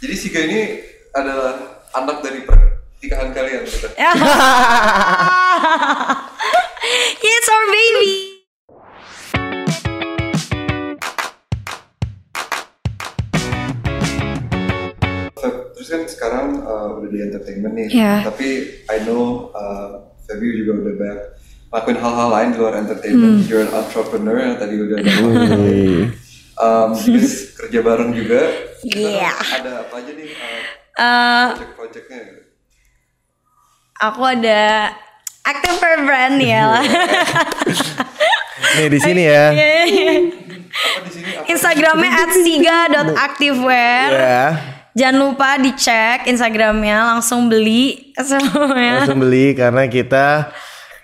Jadi Siga ini adalah anak dari pernikahan kalian gitu. It's our baby. Terus kan sekarang udah di entertainment nih, Yeah. tapi I know Feby juga udah banyak lakuin hal-hal lain di luar entertainment. You're an entrepreneur yang tadi udah terus kerja bareng juga. Yeah. Ada apa aja nih project-projectnya gitu? Aku ada Activewear brand ya lah. Nih di sini ya. Apa di sini? Instagramnya @siga.activewear. Ya. Jangan lupa dicek Instagramnya, langsung beli semuanya. Langsung beli karena kita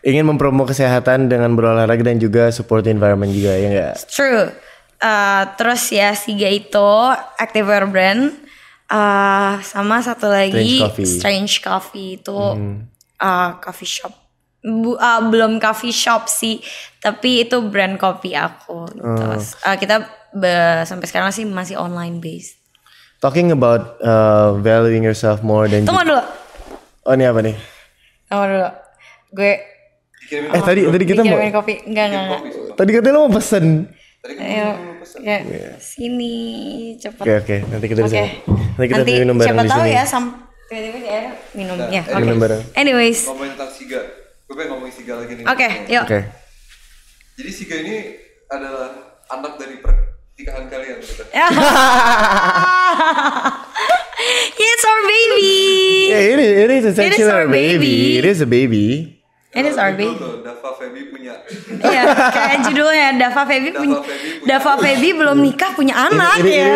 ingin mempromo kesehatan dengan berolahraga dan juga support environment juga ya enggak? True. Terus ya Siga itu Activewear brand. Sama satu lagi Strange Coffee itu coffee shop. Belum coffee shop sih, tapi itu brand kopi aku. Terus kita sampai sekarang sih masih online based. Talking about valuing yourself more than. Tunggu dulu. Oh ini apa nih? Tunggu dulu. Gue tadi kita mau kopi. Enggak. Tadi katanya lo mau pesen. Ayo, ya, sini cepat. Oke. Nanti kita bisa. Nanti kita minum bareng siapa di tahu sini. ya tiba-tiba dia minum ya. Oke. Minum bareng. Anyways. Ngomongin tentang Siga. Gue pengen ngomongin Siga lagi nih. Oke, yuk. Oke. Jadi Siga ini adalah anak dari pernikahan kalian gitu. It's our baby. Yeah, it is essentially our baby. It is a baby. It is our baby. Dava Feby punya. Iya, kayak judulnya Dava Feby belum nikah punya anak ya.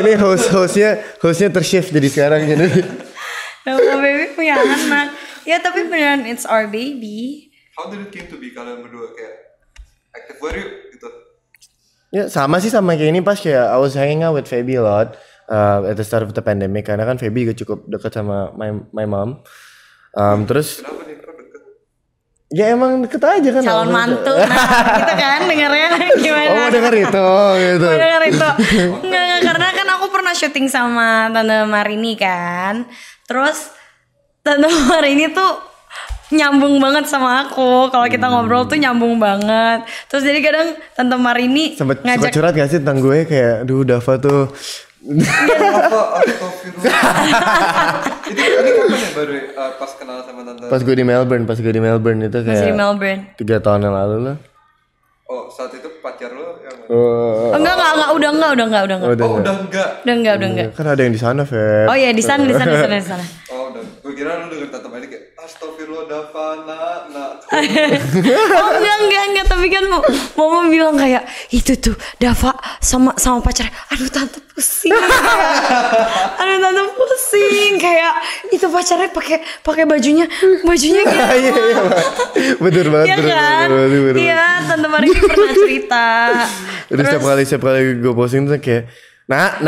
Ini hostnya tershift jadi sekarang jadi. Dava Feby punya anak. Ya tapi beneran it's our baby. How did it came to be kalian berdua kayak Activewear yuk gitu? Ya sama sih sama kayak ini pas kayak I was hanging out with Feby a lot at the start of the pandemic karena kan Feby juga cukup dekat sama my mom. Terus Kenapa nih? Kenapa deket? ya emang deket aja kan. Calon mantu. Nah, gitu kan dengarnya gimana? Oh denger itu gitu. Denger itu. Enggak, karena kan aku pernah syuting sama Tante Marini kan. Terus Tante Marini tuh nyambung banget sama aku. Kalau kita ngobrol tuh nyambung banget. Terus jadi kadang Tante Marini Sempet ngajak curhat gak sih tentang gue kayak aduh Dava tuh Ini kapan ya baru pas kenal sama tante? pas gue di Melbourne itu kayak masih di Melbourne. 3 tahun yang lalu lah. Oh saat itu pacar lo yang mana? Enggak, udah enggak. Oh udah enggak? Udah enggak. Kan ada yang di sana, Feb. Oh iya di sana. Oh udah. Gue kira lu denger tante Meli kayak astagfirullah Dava nak. Oh enggak, tapi kan mama bilang kayak itu tuh Dava sama pacar. Aduh tante pusing kayak itu pacarnya pakai bajunya gitu. Iya. Bener banget. Iya kan? Iya, Tante Marini pernah cerita. Terus setiap kali gue posting tuh kayak nak.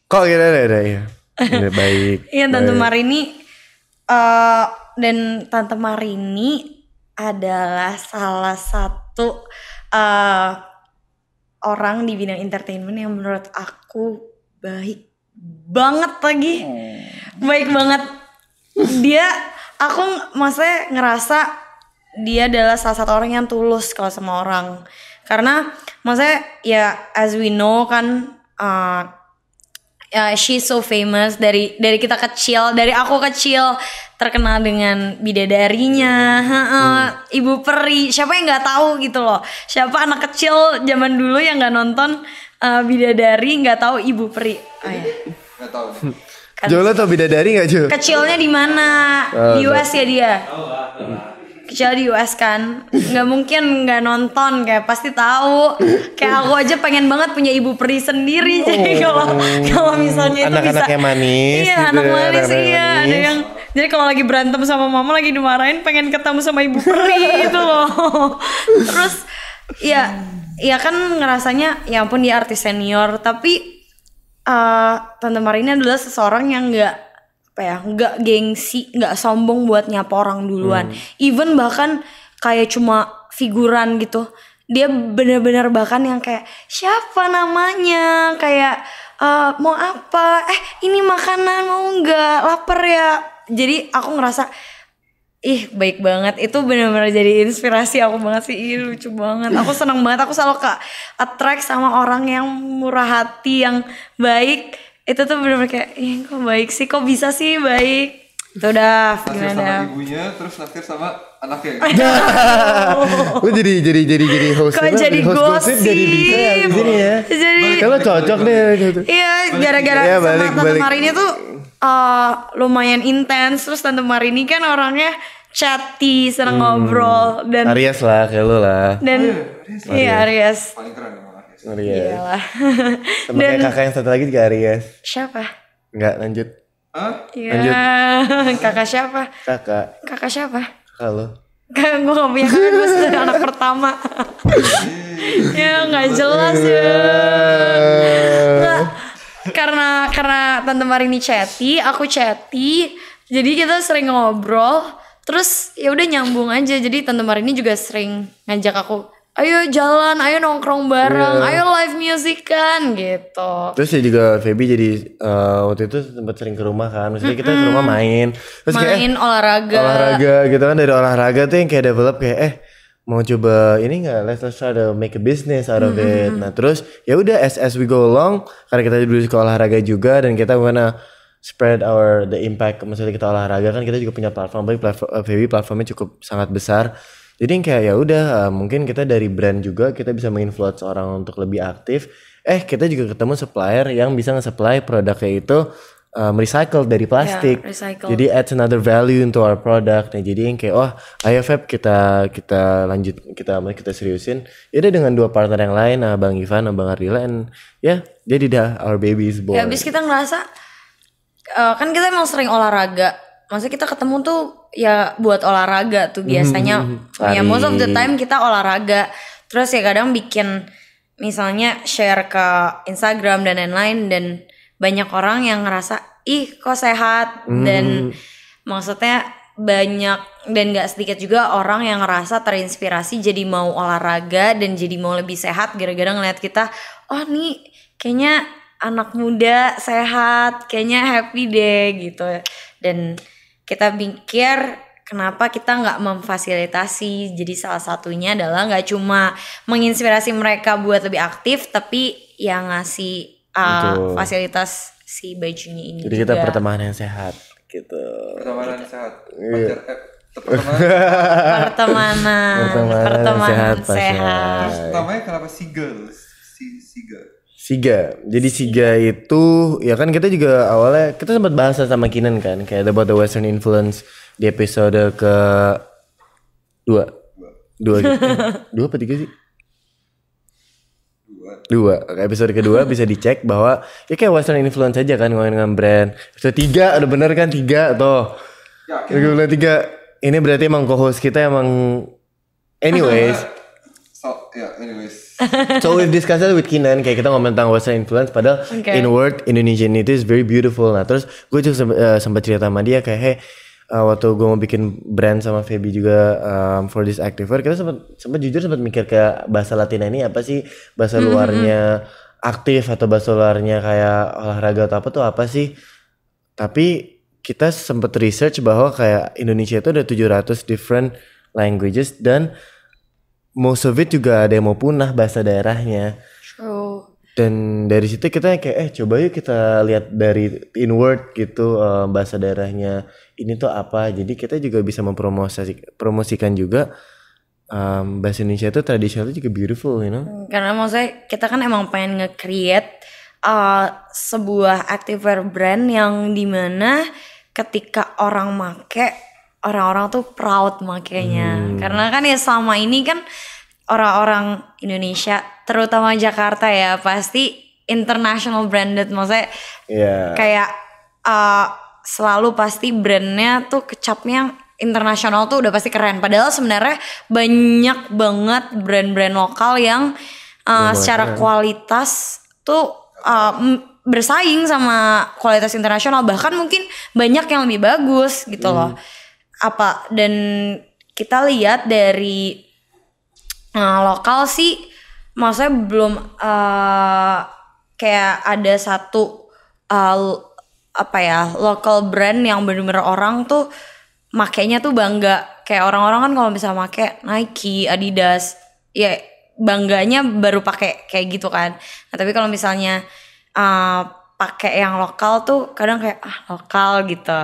Kok gitu ya. Udah baik. Iya, Tante Marini dan Tante Marini adalah salah satu orang di bidang entertainment yang menurut aku baik banget lagi. Baik banget. Aku maksudnya ngerasa dia adalah salah satu orang yang tulus kalau sama orang. Karena maksudnya ya as we know kan she's so famous dari kita kecil, dari aku kecil terkenal dengan bidadarinya, Ibu Peri. Siapa yang nggak tahu gitu loh? Siapa anak kecil zaman dulu yang nggak nonton Bidadari nggak tahu Ibu Peri? Oh ya. Nggak tahu. Jo lo tau Bidadari nggak Jo? Kecilnya di mana? Di US ya dia. Kecil di US kan, nggak mungkin nggak nonton, kayak pasti tahu. Kayak aku aja pengen banget punya Ibu Peri sendiri. Jadi kalau misalnya itu anak-anak bisa, yang manis, iya gitu, anak manis, iya manis. ada yang. Jadi kalau lagi berantem sama mama lagi dimarahin, pengen ketemu sama Ibu Peri gitu loh. Terus ya kan ngerasanya, ya ampun dia artis senior, tapi Tante Marini adalah seseorang yang nggak gengsi, nggak sombong buat nyapa orang duluan. Even bahkan kayak cuma figuran gitu, dia benar-benar bahkan yang kayak siapa namanya, kayak mau apa, ini makanan mau nggak, lapar ya. Jadi aku ngerasa ih baik banget, itu benar-benar jadi inspirasi aku banget sih. Ih lucu banget, aku seneng banget, aku selalu attract sama orang yang murah hati, yang baik. Itu tuh benar-benar kayak ih kok baik sih, kok bisa sih baik. Itu udah Naksir gimana sama Dav? ibunya, terus naksir sama anaknya. Lu jadi host. Kok jadi gosip jadi bisa ya di sini ya. Jadi Kalau cocok deh gitu. iya gara-gara Ya, sama balik, Tante balik. Marini tuh lumayan intens. Terus Tante Marini kan orangnya chatty, seneng ngobrol dan Aries lah kayak lu lah. iya Aries. Paling keren emang anaknya. Aries. Iyalah. Sama kayak kakak yang satu lagi juga Aries. Siapa? Enggak lanjut. Hah? Iya. Kakak siapa? Kakak siapa? Kakak lu. Kan gue gak punya kakak, gue sudah anak pertama. Ya gak jelas ya. Nggak. Karena Tante Marini chatty, aku chatty, jadi kita sering ngobrol. Terus ya udah nyambung aja. Jadi Tante Marini juga sering ngajak aku, ayo jalan, ayo nongkrong bareng, ayo live music kan gitu. Terus ya juga Feby jadi waktu itu sempat sering ke rumah kan. Maksudnya kita ke rumah main. Terus kayak Main olahraga gitu kan, dari olahraga tuh yang kayak develop kayak mau coba ini nggak, let's try to make a business out of it. Nah terus ya udah as we go along, karena kita dulu suka olahraga juga dan kita wanna spread the impact. Maksudnya kita olahraga kan, kita juga punya platform, baik Feby platformnya cukup sangat besar. Jadi yang kayak ya udah mungkin kita dari brand juga kita bisa menginfluence orang untuk lebih aktif. Kita juga ketemu supplier yang bisa nge-supply produknya itu recycle dari plastik. Ya, recycle. Jadi adds another value into our product. Nah, jadi yang kayak ayo Feb kita lanjut, kita seriusin. Ya udah dengan dua partner yang lain, Bang Ivan, Bang Ardila, and jadi dah our baby is born. ya abis kita ngerasa kan kita emang sering olahraga. Maksudnya kita ketemu tuh ya buat olahraga tuh biasanya. Ya most of the time kita olahraga. Terus ya kadang bikin misalnya share ke Instagram dan lain-lain, dan banyak orang yang ngerasa ih kok sehat, dan maksudnya banyak dan gak sedikit juga orang yang ngerasa terinspirasi jadi mau olahraga dan jadi mau lebih sehat gara-gara ngeliat kita, oh nih kayaknya anak muda sehat, kayaknya happy deh gitu. Dan kita pikir kenapa kita nggak memfasilitasi. Jadi salah satunya adalah nggak cuma menginspirasi mereka buat lebih aktif, tapi yang ngasih fasilitas si bajunya ini. Jadi juga. kita pertemanan yang sehat gitu. Pertemanan sehat. Pertemanan sehat. Namanya kenapa Siga? Siga. Jadi Siga itu ya kan kita juga awalnya kita sempat bahas sama Kinan kan, kayak about the Western influence di episode ke 2 gitu. 2 apa 3 sih? 2. Episode kedua bisa dicek bahwa ya kayak Western influence aja kan ngomongin dengan brand. Episode 3 udah bener kan 3 tuh. Yakin. 3. Ini berarti emang co-host kita emang anyways. So we've discussed it with Kinan, kayak kita ngomong tentang Western influence, padahal in word Indonesian itu is very beautiful. Nah terus gue juga sempat cerita sama dia kayak hey, waktu gue mau bikin brand sama Feby juga for this activewear, kita sempat jujur sempat mikir kayak bahasa Latina ini apa sih, bahasa luarnya aktif atau bahasa luarnya kayak olahraga atau apa tuh apa sih. Tapi kita sempat research bahwa kayak Indonesia itu ada 700 different languages, dan most of it juga ada yang mau punah bahasa daerahnya. True. Dan dari situ kita kayak coba yuk kita lihat dari inward gitu, bahasa daerahnya ini tuh apa. Jadi kita juga bisa mempromosikan juga bahasa Indonesia itu tradisional itu juga beautiful, you know. Karena maksudnya kita kan emang pengen nge-create sebuah activewear brand yang dimana ketika orang make, orang-orang tuh proud makanya. Karena kan ya selama ini kan orang-orang Indonesia, terutama Jakarta ya, pasti international branded. Maksudnya kayak selalu pasti brandnya tuh kecapnya internasional tuh udah pasti keren. Padahal sebenarnya banyak banget brand-brand lokal yang secara kualitas tuh bersaing sama kualitas internasional. Bahkan mungkin banyak yang lebih bagus gitu loh. Dan kita lihat dari lokal sih, maksudnya belum kayak ada satu local brand yang bener-bener orang tuh makainya tuh bangga. Kayak orang-orang kan kalau misalnya make Nike, Adidas, ya bangganya baru pakai kayak gitu kan. Nah, tapi kalau misalnya pakai yang lokal tuh kadang kayak lokal gitu.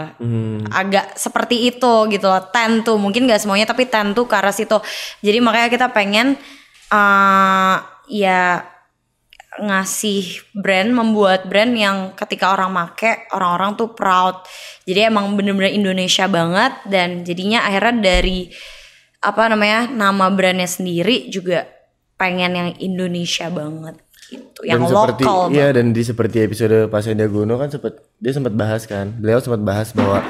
Agak seperti itu gitu loh. Tend tuh mungkin gak semuanya tapi tend tuh ke arah situ. Jadi makanya kita pengen ya ngasih membuat brand yang ketika orang make orang-orang tuh proud. Jadi emang bener-bener Indonesia banget, dan jadinya akhirnya dari nama brandnya sendiri juga pengen yang Indonesia banget gitu, yang lokal. Iya, dan seperti episode Pak Sandiaga Uno kan dia sempat bahas kan, beliau sempat bahas bahwa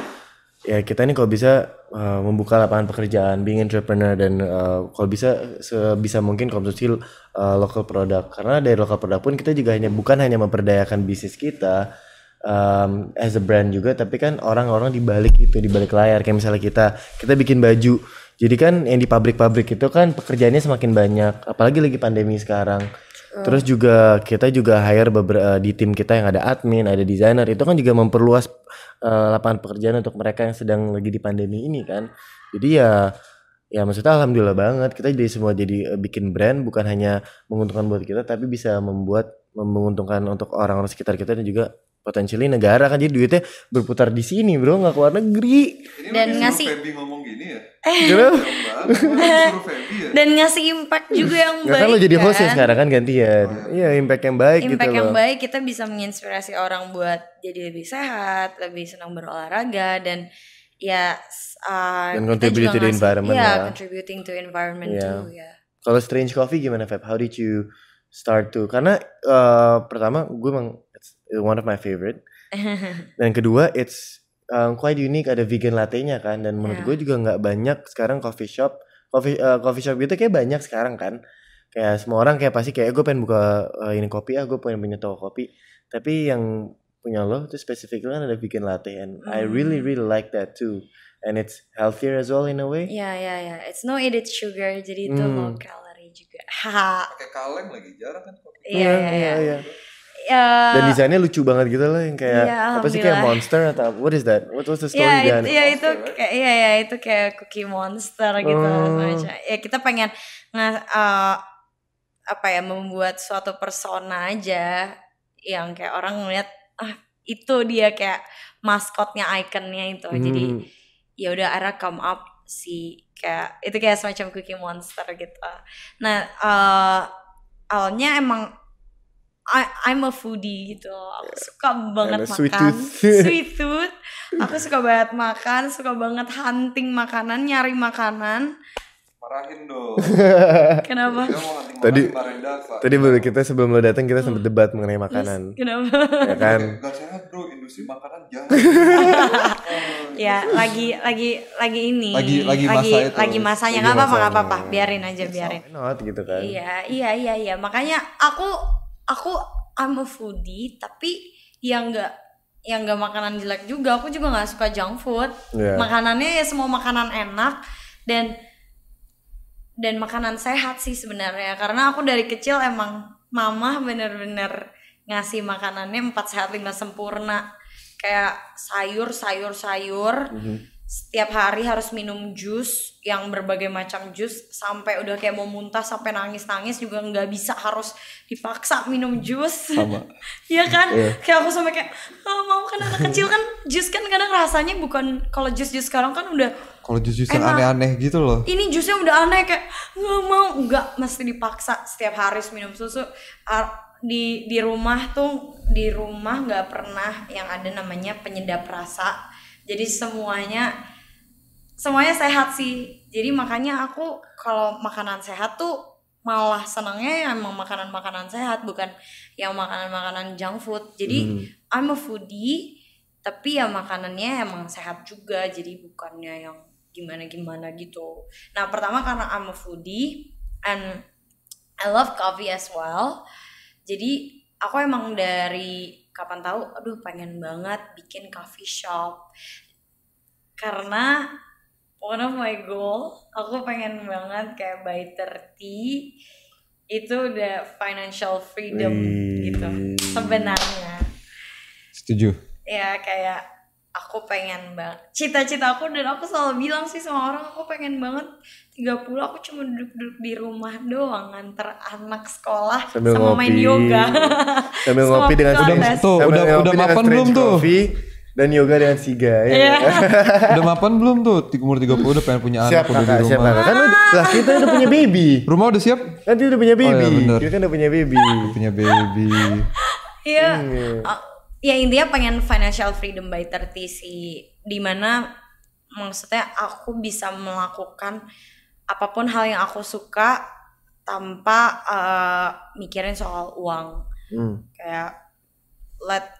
ya kita nih kalau bisa membuka lapangan pekerjaan, being entrepreneur, dan kalau bisa sebisa mungkin konsumsi local product, karena dari local product pun kita juga bukan hanya memperdayakan bisnis kita as a brand juga, tapi kan orang-orang di balik layar, kayak misalnya kita bikin baju, jadi kan yang di pabrik-pabrik itu kan pekerjaannya semakin banyak, apalagi lagi pandemi sekarang. Terus juga kita juga hire di tim kita yang ada admin, ada desainer, itu kan juga memperluas lapangan pekerjaan untuk mereka yang sedang lagi di pandemi ini kan. Jadi ya maksudnya alhamdulillah banget kita jadi bikin brand bukan hanya menguntungkan buat kita, tapi bisa menguntungkan untuk orang-orang sekitar kita dan juga potensially negara kan, jadi duitnya berputar di sini bro, nggak ke luar negeri. Ini dan ngasih Feby ngomong gini ya. Dan ngasih impact juga yang baik. Kan lo jadi host ya kan? sekarang kan gantian. Iya, impact yang baik gitu loh. Impact yang baik, kita bisa menginspirasi orang buat jadi lebih sehat, lebih senang berolahraga, dan ya dan contribute to the environment. Iya, contributing to environment too ya. Kalau Strange Coffee gimana Feb? How did you start to? Karena pertama gue emang it's one of my favorite. Dan kedua it's quite unique, ada vegan latte-nya kan, dan menurut gue juga nggak banyak sekarang coffee shop gitu kayak banyak sekarang kan, kayak semua orang kayak pasti kayak gue pengen buka ini kopi gue pengen punya toko kopi, tapi yang punya lo itu spesifik kan ada vegan latte, and I really like that too, and it's healthier as well in a way. Ya, it's no added sugar, jadi itu low calorie juga. Pakai kaleng lagi, jarang kan kopi. Iya. Dan desainnya lucu banget gitu loh, yang kayak apa sih, kayak monster atau what is that? What's the story behind it? Itu kayak cookie monster gitu semacam. Ya kita pengen membuat suatu persona aja yang kayak orang ngeliat itu dia kayak maskotnya, ikonnya itu. Jadi ya udah era come up sih, kayak itu kayak semacam cookie monster gitu. Nah awalnya emang I'm a foodie gitu. Aku suka banget makan. Sweet tooth. Aku suka banget makan, suka banget hunting makanan, nyari makanan. Marahin dong. Kenapa? Tadi baru kita sebelum lo datang kita sempat debat mengenai makanan. Kenapa? Ya kan? Gak sehat bro, industri makanan jangan. Ya lagi ini. Lagi masanya, nggak apa-apa, biarin aja. Not gitu kan? Iya. Makanya aku I'm a foodie, tapi yang nggak makanan jelek juga. Aku juga nggak suka junk food. Makanannya ya semua makanan enak dan makanan sehat sih sebenarnya. Karena aku dari kecil emang mama bener-bener ngasih makanannya 4 sehat 5 sempurna. Kayak sayur. Setiap hari harus minum jus, yang berbagai macam jus, sampai udah kayak mau muntah, sampai nangis juga nggak bisa, harus dipaksa minum jus. Sama. Iya kan? Kayak aku sampai kayak mau kan anak kecil kan, jus kan kadang rasanya bukan, kalau jus sekarang kan udah. Kalau jus yang aneh-aneh gitu loh. Ini jusnya udah aneh, kayak nggak mesti dipaksa setiap hari minum susu. Di rumah nggak pernah yang ada namanya penyedap rasa. Jadi semuanya sehat sih. Jadi makanya aku kalau makanan sehat tuh malah senangnya ya emang makanan sehat, bukan yang makanan junk food. Jadi I'm a foodie, tapi ya makanannya emang sehat juga. Jadi bukannya yang gimana gitu. Nah pertama karena I'm a foodie and I love coffee as well. Jadi aku emang dari kapan tahu, pengen banget bikin coffee shop. Karena one of my goal, aku pengen banget kayak by 30 itu udah financial freedom gitu. sebenarnya. Setuju. Ya kayak aku pengen banget, cita-cita aku dan aku selalu bilang sih sama orang, aku pengen banget 30 aku cuma duduk-duduk di rumah doang nganter anak sekolah Sambil sama main ngopi. yoga. Sambil Sama ngopi dengan Pilates. Tuh, sambil udah ngopi dengan mapan strange belum tuh? coffee dan yoga dengan Siga ya. Iya. Udah mapan belum tuh? Umur 30 udah pengen punya anak Siap udah di kakak, siap rumah. kakak. Kan lah kita udah punya baby. Rumah udah siap? Kan dia udah punya baby. iya, bener. Kita kan udah punya baby. Punya baby. Iya. Ya intinya pengen financial freedom by 30 sih. Dimana maksudnya aku bisa melakukan apapun hal yang aku suka tanpa mikirin soal uang. Kayak let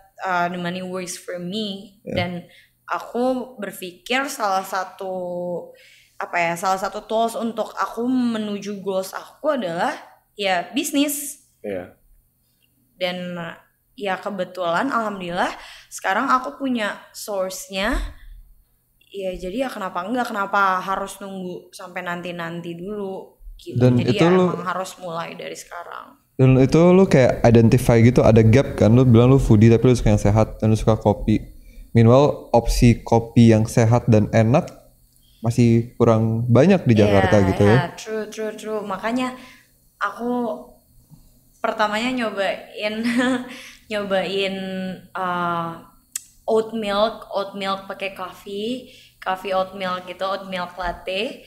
the money works for me. Dan aku berpikir salah satu tools untuk aku menuju goals aku adalah ya bisnis. Iya. Dan ya kebetulan alhamdulillah sekarang aku punya source-nya. Ya jadi ya kenapa harus nunggu sampai nanti dulu gitu. Dan jadi itu ya lu- emang harus mulai dari sekarang. Dan itu lu kayak identify gitu, ada gap kan, lu bilang lu foodie tapi lu suka yang sehat dan lu suka kopi. Meanwhile opsi kopi yang sehat dan enak masih kurang banyak di Jakarta gitu ya. True. Makanya aku pertamanya nyobain oat milk pakai coffee oat milk gitu, oat milk latte.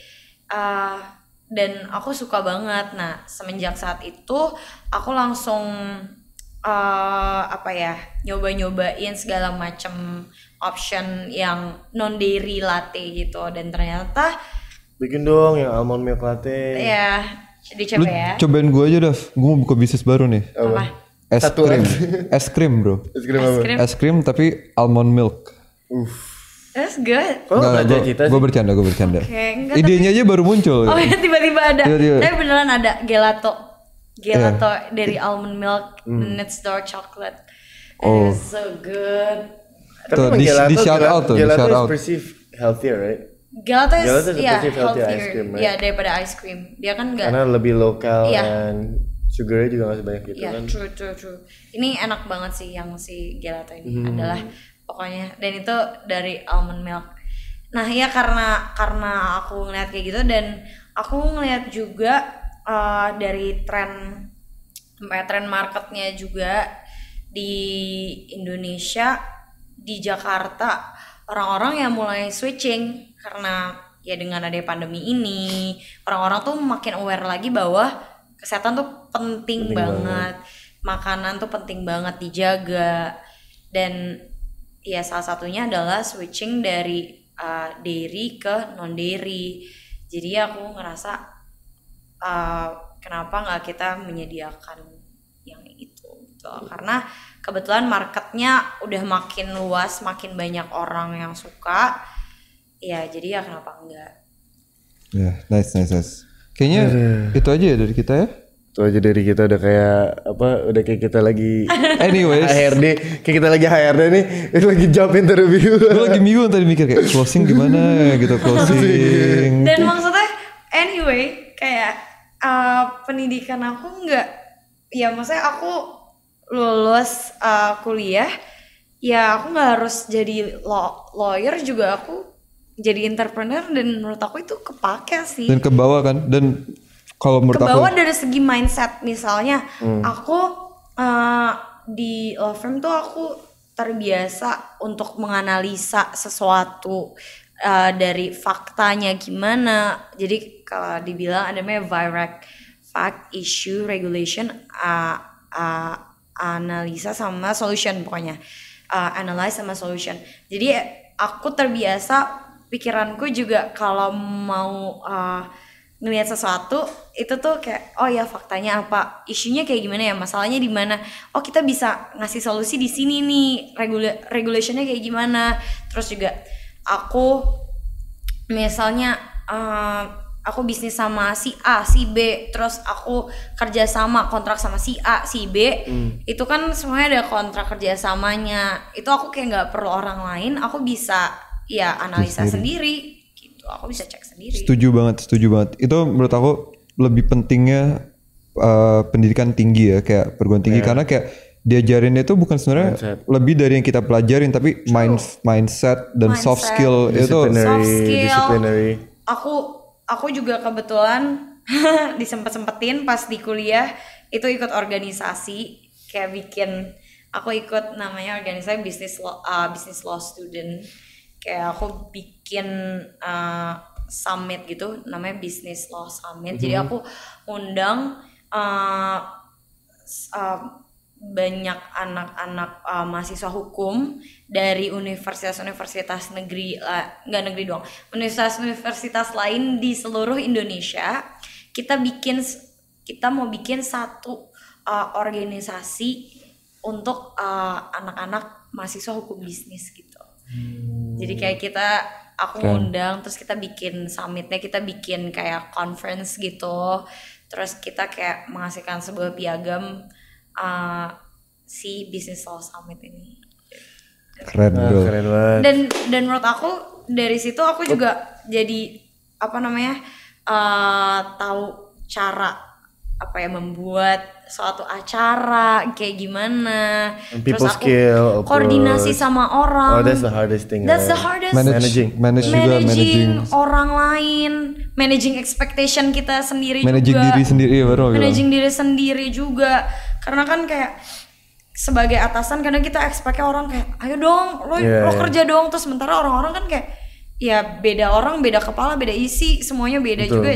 Dan aku suka banget. Nah semenjak saat itu aku langsung nyobain segala macam option yang non dairy latte gitu, dan ternyata Bikin dong yang almond milk latte. ya Lu dicoba ya. cobain gue aja Dav, gue mau buka bisnis baru nih. Apa? Es Satu krim. lagi. Es krim bro. Es krim apa? Krim. Es krim tapi almond milk. That's good. Kok nggak ngajak kita Gue sih? bercanda. Oke, enggak, Idenya aja baru muncul. Oh ya tiba-tiba ada. Tiba-tiba. Tapi beneran ada gelato dari almond milk, and it's dark chocolate. And it's so good. Tapi Tuh, emang di shout out tuh, di Gelato shout is out. perceived healthier, right? Gelato Gelato is is ya perceived healthy healthier, ice cream, right? ya daripada ice cream. Dia kan enggak. Karena lebih lokal Iya. dan sugarnya juga nggak sebanyak gitu Ya kan. true. Ini enak banget sih yang si gelato ini adalah pokoknya, dan itu dari almond milk. Nah ya karena aku ngeliat kayak gitu, dan aku ngeliat juga dari tren marketnya juga di Indonesia, di Jakarta, orang-orang yang mulai switching karena ya dengan adanya pandemi ini, orang-orang tuh makin aware lagi bahwa kesehatan tuh penting banget. Makanan tuh penting banget dijaga, dan ya salah satunya adalah switching dari dairy ke non dairy. Jadi aku ngerasa kenapa nggak kita menyediakan yang itu gitu. Karena kebetulan marketnya udah makin luas, makin banyak orang yang suka. Ya jadi ya kenapa enggak. Ya, nice. Kayaknya itu aja ya dari kita ya. Itu aja dari kita udah kayak udah kayak kita lagi Anyways, HRD, kayak kita lagi HRD nih, lagi job interview. gue lagi bingung tadi mikir kayak closing gimana gitu closing. Dan maksudnya anyway kayak pendidikan aku enggak, ya maksudnya aku lulus kuliah, ya aku nggak harus jadi lawyer juga, aku jadi entrepreneur, dan menurut aku itu kepake sih. Dan ke bawah kan, dan kalau menurut Ke bawah aku dari segi mindset. Misalnya aku di law firm tuh aku terbiasa untuk menganalisa sesuatu dari faktanya gimana. Jadi kalau dibilang ada namanya VIRAC, fact, issue, regulation, analisa sama solution, pokoknya analyze sama solution. Jadi aku terbiasa, pikiranku juga kalau mau ngelihat sesuatu itu tuh kayak oh ya faktanya apa, isunya kayak gimana ya, masalahnya di mana, oh kita bisa ngasih solusi di sini nih, regulationnya kayak gimana. Terus juga aku misalnya aku bisnis sama si A, si B, terus aku kerja sama kontrak sama si A, si B, itu kan semuanya ada kontrak kerjasamanya. Itu aku kayak nggak perlu orang lain, aku bisa ya analisa sendiri gitu, aku bisa cek sendiri. setuju banget. Itu menurut aku lebih pentingnya pendidikan tinggi ya, kayak perguruan tinggi, karena kayak diajarin itu bukan sebenarnya lebih dari yang kita pelajarin, tapi mindset dan soft skill itu. Soft skill. Disciplinary. Aku juga kebetulan disempet-sempetin pas di kuliah itu ikut organisasi, kayak aku ikut namanya organisasi business law student. Kayak aku bikin summit gitu, namanya Business Law Summit. Jadi aku undang banyak anak-anak mahasiswa hukum dari universitas-universitas negeri, nggak negeri doang, universitas-universitas lain di seluruh Indonesia. Kita mau bikin satu organisasi untuk anak-anak mahasiswa hukum bisnis gitu. Jadi kayak aku ngundang, terus kita bikin summitnya, kita bikin kayak conference gitu, terus kita kayak menghasilkan sebuah piagam si Business Law Summit ini. Keren bro. Keren banget. Dan menurut aku dari situ aku juga jadi tahu cara membuat suatu acara kayak gimana, People terus aku skill, koordinasi sama orang. Oh, that's the hardest thing. That's the hardest. Managing orang lain, managing expectation kita sendiri managing juga. diri sendiri ya baru. Managing diri sendiri juga. Karena kan kayak sebagai atasan kadang kita expect-nya orang kayak ayo dong lo kerja dong, terus sementara orang-orang kan kayak ya beda orang, beda kepala, beda isi, semuanya beda juga.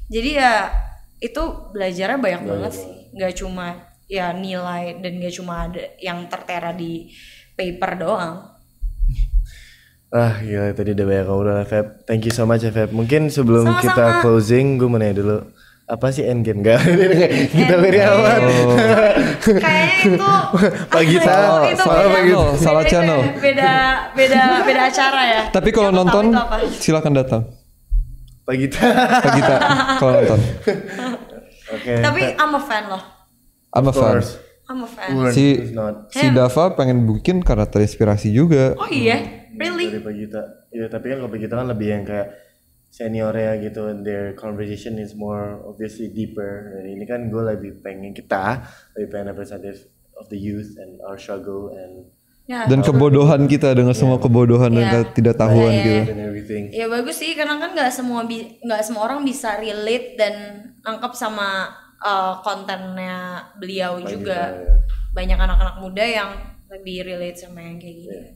Jadi ya itu belajarnya banyak banget sih, nggak cuma ya nilai dan nggak cuma ada yang tertera di paper doang. Gila tadi udah banyak ngobrol lah Feb. Thank you so much ya Feb. Mungkin sebelum Sama-sama. kita closing gue mau nanya dulu, apa sih endgame? Gak kita beri amat. Kayaknya itu Pagi salah channel. Beda acara ya. Tapi kalau Yang nonton tahu itu apa? silakan datang. Pagi Kita kalau nonton. Oke. Tapi I'm a fan loh. I'm a fan. I'm a fan. Si Dava pengen bikin karena terinspirasi juga. Oh iya, really? Dari Pagita. Ya tapi kan kalau Pagita kan lebih yang kayak seniornya gitu, and their conversation is more obviously deeper. Dan ini kan gue lebih pengen representative of the youth and our struggle and Dan kebodohan kita dengan semua kebodohan dan ketidaktahuan gitu. and everything. Ya bagus sih, karena kan nggak semua orang bisa relate dan nangkep sama kontennya beliau juga. Banyak anak-anak muda yang lebih relate sama yang kayak gini.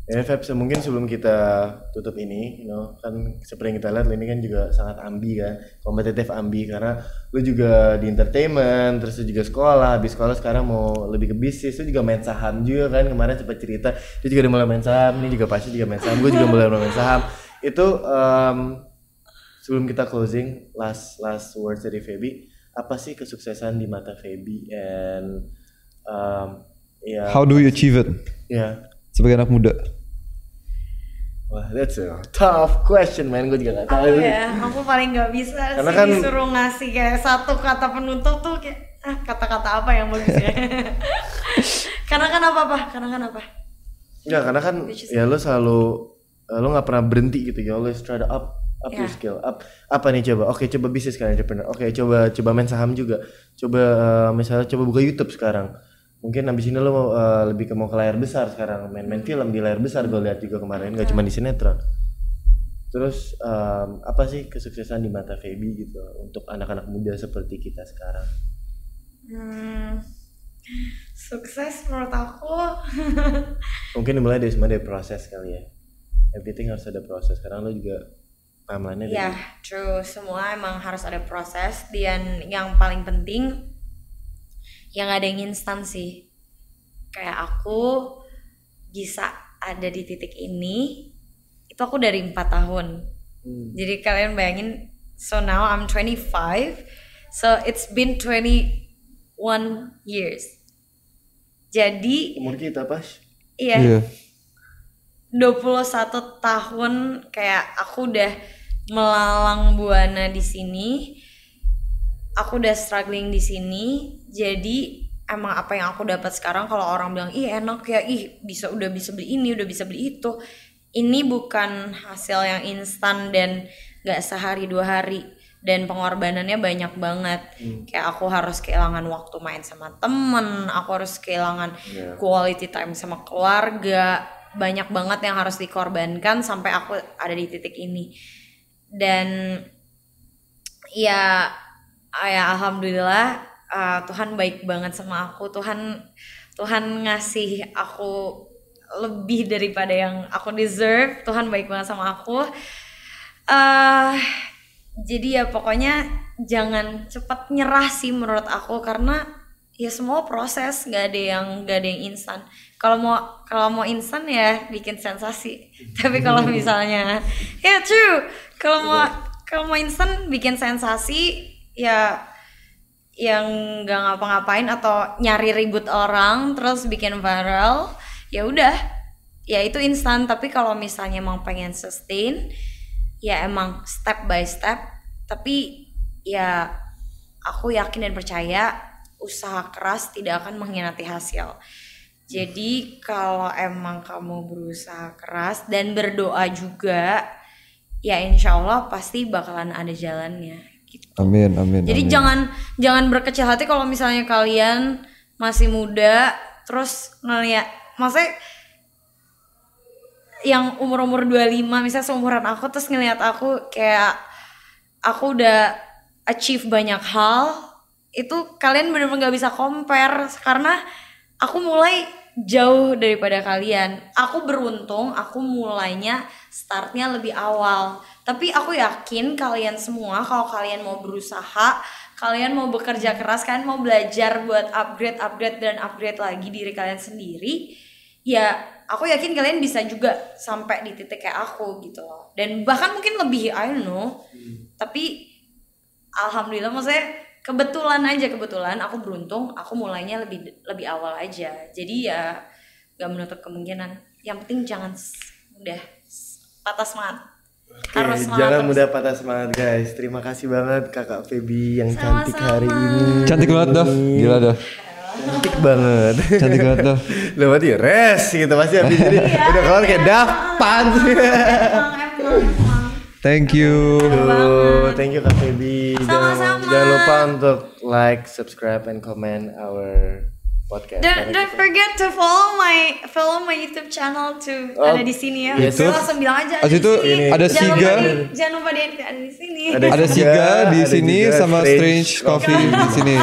Ya Feb, mungkin sebelum kita tutup ini, kan seperti yang kita lihat ini kan juga sangat ambi kan, kompetitif ambi karena lu juga di entertainment, terus lu juga sekolah, habis sekolah sekarang mau lebih ke bisnis, lu juga main saham juga kan, kemarin sempat cerita, dia juga udah mulai main saham, ini juga pasti juga main saham, gue juga mulai main saham. Itu sebelum kita closing, last words dari Feby, apa sih kesuksesan di mata Feby and how do you achieve it? Sebagai anak muda. Wah, that's a tough question, man. Gue juga gak tahu. Aku paling gak bisa karena sih kan, disuruh ngasih kayak satu kata penutup tuh kayak kata-kata apa yang bagus ya. Karena kan apa? Enggak, karena kan ya lo selalu lo nggak pernah berhenti gitu ya. Always try to up your skill. Apa nih coba? Oke, coba bisnis sekarang entrepreneur. Oke, coba main saham juga. Coba misalnya coba buka YouTube sekarang. Mungkin abis ini lo mau lebih mau ke layar besar sekarang, main film di layar besar gue lihat juga kemarin, nggak cuma di sinetron. Terus apa sih kesuksesan di mata Feby gitu untuk anak-anak muda seperti kita sekarang? Sukses menurut aku mungkin dimulai dari semua dari proses kali ya. Everything harus ada proses, karena lo juga timeline-nya true, semua emang harus ada proses. Dan yang paling penting yang ada yang instan sih. Kayak aku bisa ada di titik ini itu aku dari 4 tahun. Jadi kalian bayangin, so now I'm 25, so it's been 21 years. Jadi umur kita pas? Iya. 21 tahun kayak aku udah melalang buana di sini. Aku udah struggling di sini, jadi emang apa yang aku dapat sekarang, kalau orang bilang ih enak ya, udah bisa beli ini, udah bisa beli itu, ini bukan hasil yang instan dan nggak sehari 2 hari. dan pengorbanannya banyak banget. Kayak aku harus kehilangan waktu main sama temen, aku harus kehilangan quality time sama keluarga, banyak banget yang harus dikorbankan sampai aku ada di titik ini. Dan ya alhamdulillah Tuhan baik banget sama aku. Tuhan ngasih aku lebih daripada yang aku deserve. Tuhan baik banget sama aku. Jadi ya pokoknya jangan cepat nyerah sih menurut aku, karena ya semua proses, nggak ada yang instan. Kalau mau instan ya bikin sensasi. Tapi kalau misalnya ya true, kalau mau instan bikin sensasi ya yang nggak ngapa-ngapain atau nyari ribut orang terus bikin viral, ya udah, ya itu instan. Tapi kalau misalnya emang pengen sustain, ya emang step by step. Tapi ya aku yakin dan percaya usaha keras tidak akan mengkhianati hasil. Jadi kalau emang kamu berusaha keras dan berdoa juga, ya insya Allah pasti bakalan ada jalannya gitu. Amin. Jadi jangan berkecil hati kalau misalnya kalian masih muda terus ngeliat, maksudnya yang umur 25 misalnya seumuran aku terus ngeliat aku kayak aku udah achieve banyak hal, itu kalian bener-bener gak bisa compare karena aku mulai jauh daripada kalian. Aku beruntung aku mulainya startnya lebih awal, tapi aku yakin kalian semua kalau kalian mau berusaha, kalian mau bekerja keras, kalian mau belajar buat upgrade lagi diri kalian sendiri, ya aku yakin kalian bisa juga sampai di titik kayak aku gitu loh. Dan bahkan mungkin lebih, I don't know. Tapi alhamdulillah, maksudnya kebetulan aku beruntung, aku mulainya lebih awal aja. Jadi ya gak menutup kemungkinan. Yang penting jangan mudah patah semangat. Harus semangat Jangan terus. mudah patah semangat guys. Terima kasih banget Kakak Feby yang cantik hari ini. Cantik banget dah, gila dah. Cantik banget. Cantik banget dah. Lewat ya res gitu pasti habis ini udah keluar kayak dapan. Thank you. Thank you Kak Feby. Sama-sama. Jangan lupa untuk like, subscribe, and comment our podcast. Don't forget to follow my YouTube channel tuh. Ada di sini ya. YouTube. Langsung bilang aja. Abis itu ada Siga. Jangan lupa di ada di sini. Ada Siga di ada sini juga sama Strange Coffee di sini.